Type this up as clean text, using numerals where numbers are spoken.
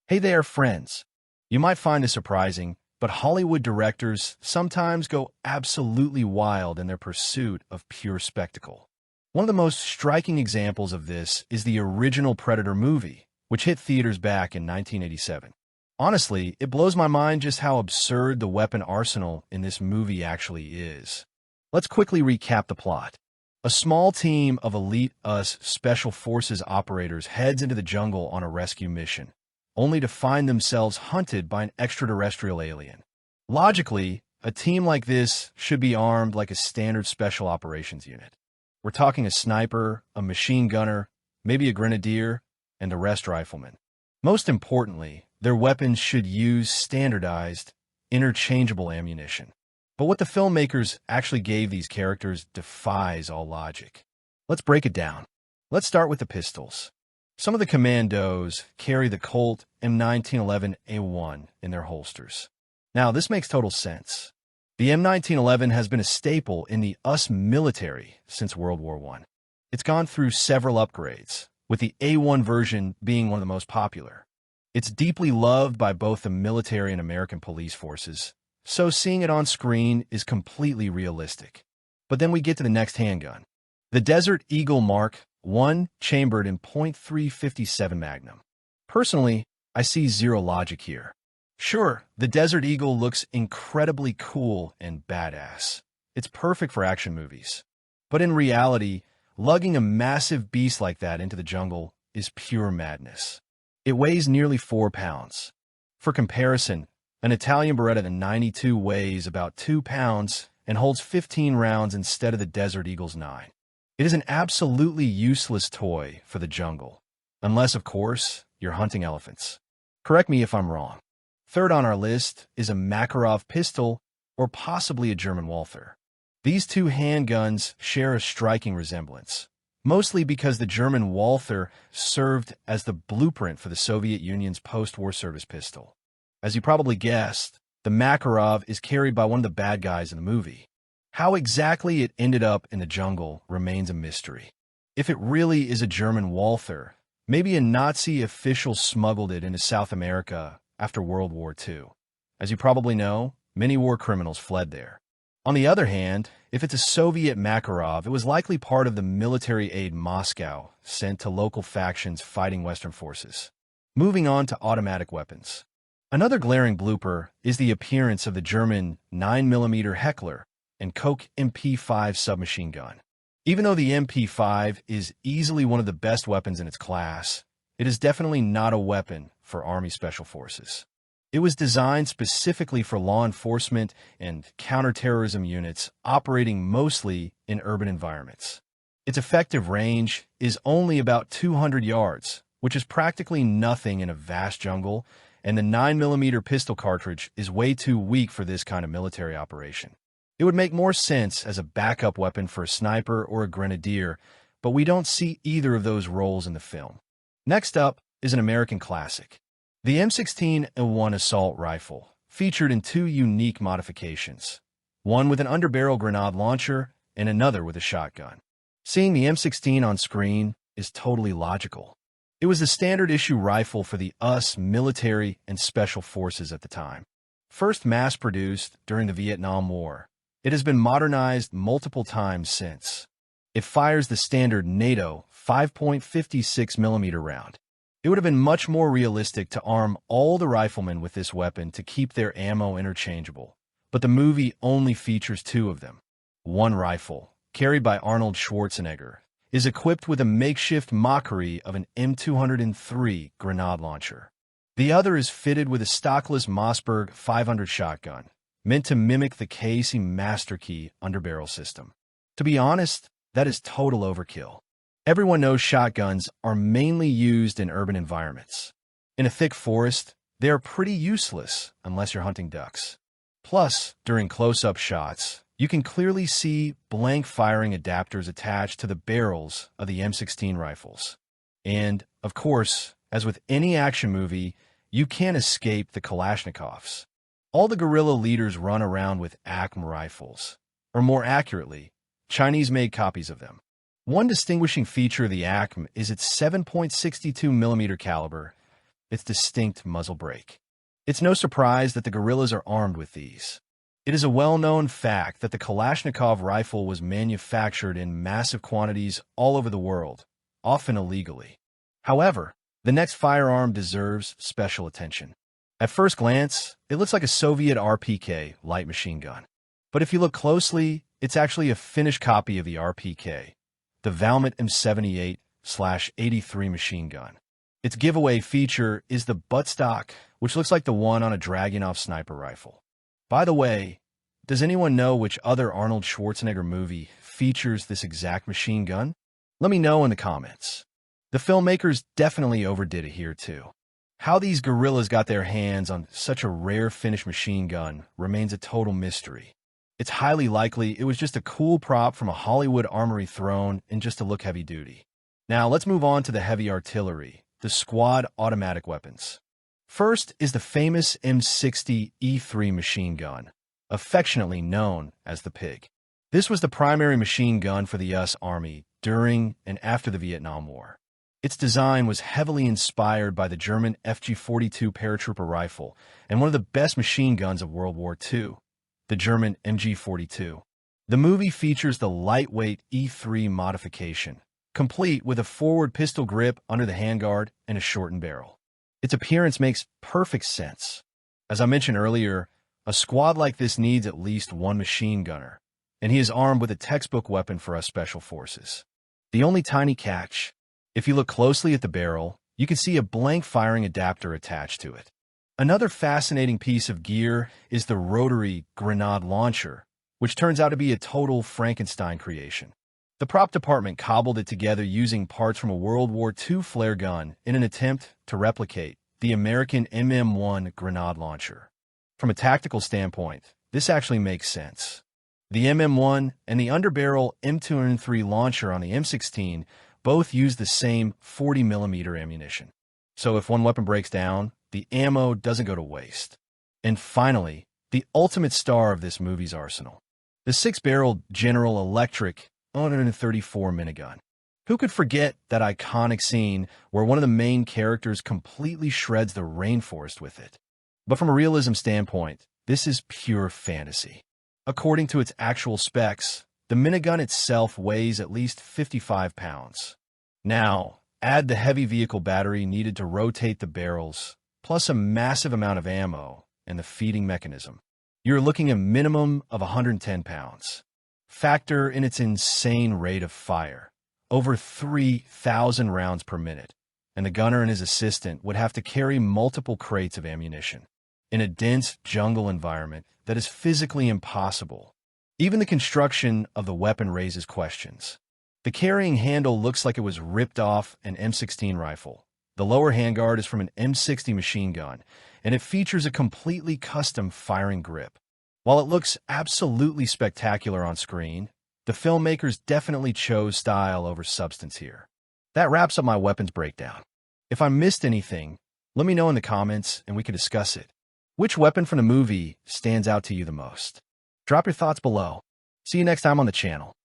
Hey there, friends. You might find this surprising, but Hollywood directors sometimes go absolutely wild in their pursuit of pure spectacle. One of the most striking examples of this is the original Predator movie, which hit theaters back in 1987. Honestly, it blows my mind just how absurd the weapon arsenal in this movie actually is. Let's quickly recap the plot. A small team of elite US Special Forces operators heads into the jungle on a rescue mission, only to find themselves hunted by an extraterrestrial alien. Logically, a team like this should be armed like a standard special operations unit. We're talking a sniper, a machine gunner, maybe a grenadier, and the rest riflemen. Most importantly, their weapons should use standardized, interchangeable ammunition. But what the filmmakers actually gave these characters defies all logic. Let's break it down. Let's start with the pistols. Some of the commandos carry the Colt M1911A1 in their holsters. Now, this makes total sense. The M1911 has been a staple in the US military since World War I. It's gone through several upgrades, with the A1 version being one of the most popular. It's deeply loved by both the military and American police forces, so seeing it on screen is completely realistic. But then we get to the next handgun. The Desert Eagle Mark I chambered in .357 Magnum. Personally, I see zero logic here. Sure, the Desert Eagle looks incredibly cool and badass. It's perfect for action movies. But in reality, lugging a massive beast like that into the jungle is pure madness. It weighs nearly 4 pounds. For comparison, an Italian Beretta 92 weighs about 2 pounds and holds 15 rounds instead of the Desert Eagle's 9. It is an absolutely useless toy for the jungle, unless, of course, you're hunting elephants. Correct me if I'm wrong. Third on our list is a Makarov pistol or possibly a German Walther. These two handguns share a striking resemblance, mostly because the German Walther served as the blueprint for the Soviet Union's post-war service pistol. As you probably guessed, the Makarov is carried by one of the bad guys in the movie. How exactly it ended up in the jungle remains a mystery. If it really is a German Walther, maybe a Nazi official smuggled it into South America after World War II. As you probably know, many war criminals fled there. On the other hand, if it's a Soviet Makarov, it was likely part of the military aid Moscow sent to local factions fighting Western forces. Moving on to automatic weapons. Another glaring blooper is the appearance of the German 9mm Heckler and Colt MP5 submachine gun. Even though the MP5 is easily one of the best weapons in its class, it is definitely not a weapon for Army Special Forces. It was designed specifically for law enforcement and counterterrorism units operating mostly in urban environments. Its effective range is only about 200 yards, which is practically nothing in a vast jungle, and the 9mm pistol cartridge is way too weak for this kind of military operation. It would make more sense as a backup weapon for a sniper or a grenadier, but we don't see either of those roles in the film. Next up is an American classic. The M16A1 assault rifle, featured in two unique modifications, one with an underbarrel grenade launcher and another with a shotgun. Seeing the M16 on screen is totally logical. It was the standard issue rifle for the US military and special forces at the time. First mass-produced during the Vietnam War, it has been modernized multiple times since. It fires the standard NATO 5.56mm round. It would have been much more realistic to arm all the riflemen with this weapon to keep their ammo interchangeable, but the movie only features two of them. One rifle, carried by Arnold Schwarzenegger, is equipped with a makeshift mockery of an M203 grenade launcher. The other is fitted with a stockless Mossberg 500 shotgun, meant to mimic the KC Master Key underbarrel system. To be honest, that is total overkill. Everyone knows shotguns are mainly used in urban environments. In a thick forest, they are pretty useless unless you're hunting ducks. Plus, during close-up shots, you can clearly see blank firing adapters attached to the barrels of the M16 rifles. And, of course, as with any action movie, you can't escape the Kalashnikovs. All the guerrilla leaders run around with ACM rifles, or more accurately, Chinese-made copies of them. One distinguishing feature of the ACM is its 7.62mm caliber, its distinct muzzle brake. It's no surprise that the guerrillas are armed with these. It is a well-known fact that the Kalashnikov rifle was manufactured in massive quantities all over the world, often illegally. However, the next firearm deserves special attention. At first glance, it looks like a Soviet RPK light machine gun. But if you look closely, it's actually a Finnish copy of the RPK, the Valmet M78/83 machine gun. Its giveaway feature is the buttstock, which looks like the one on a Dragunov sniper rifle. By the way, does anyone know which other Arnold Schwarzenegger movie features this exact machine gun? Let me know in the comments. The filmmakers definitely overdid it here too. How these guerrillas got their hands on such a rare Finnish machine gun remains a total mystery. It's highly likely it was just a cool prop from a Hollywood armory thrown in just to look heavy duty. Now let's move on to the heavy artillery, the squad automatic weapons. First is the famous M60E3 machine gun, affectionately known as the Pig. This was the primary machine gun for the U.S. Army during and after the Vietnam War. Its design was heavily inspired by the German FG-42 paratrooper rifle and one of the best machine guns of World War II, the German MG-42. The movie features the lightweight E3 modification, complete with a forward pistol grip under the handguard and a shortened barrel. Its appearance makes perfect sense. As I mentioned earlier, a squad like this needs at least one machine gunner, and he is armed with a textbook weapon for us special forces. The only tiny catch, if you look closely at the barrel, you can see a blank firing adapter attached to it. Another fascinating piece of gear is the rotary grenade launcher, which turns out to be a total Frankenstein creation. The prop department cobbled it together using parts from a World War II flare gun in an attempt to replicate the American MM-1 grenade launcher. From a tactical standpoint, this actually makes sense. The MM-1 and the underbarrel M203 launcher on the M16 both use the same 40mm ammunition. So if one weapon breaks down, the ammo doesn't go to waste. And finally, the ultimate star of this movie's arsenal, the 6-barreled General Electric M134 Minigun. Who could forget that iconic scene where one of the main characters completely shreds the rainforest with it? But from a realism standpoint, this is pure fantasy. According to its actual specs, the minigun itself weighs at least 55 pounds. Now, add the heavy vehicle battery needed to rotate the barrels, plus a massive amount of ammo and the feeding mechanism. You're looking at a minimum of 110 pounds. Factor in its insane rate of fire, over 3,000 rounds per minute, and the gunner and his assistant would have to carry multiple crates of ammunition in a dense jungle environment that is physically impossible. Even the construction of the weapon raises questions. The carrying handle looks like it was ripped off an M16 rifle. The lower handguard is from an M60 machine gun, and it features a completely custom firing grip. While it looks absolutely spectacular on screen, the filmmakers definitely chose style over substance here. That wraps up my weapons breakdown. If I missed anything, let me know in the comments and we can discuss it. Which weapon from the movie stands out to you the most? Drop your thoughts below. See you next time on the channel.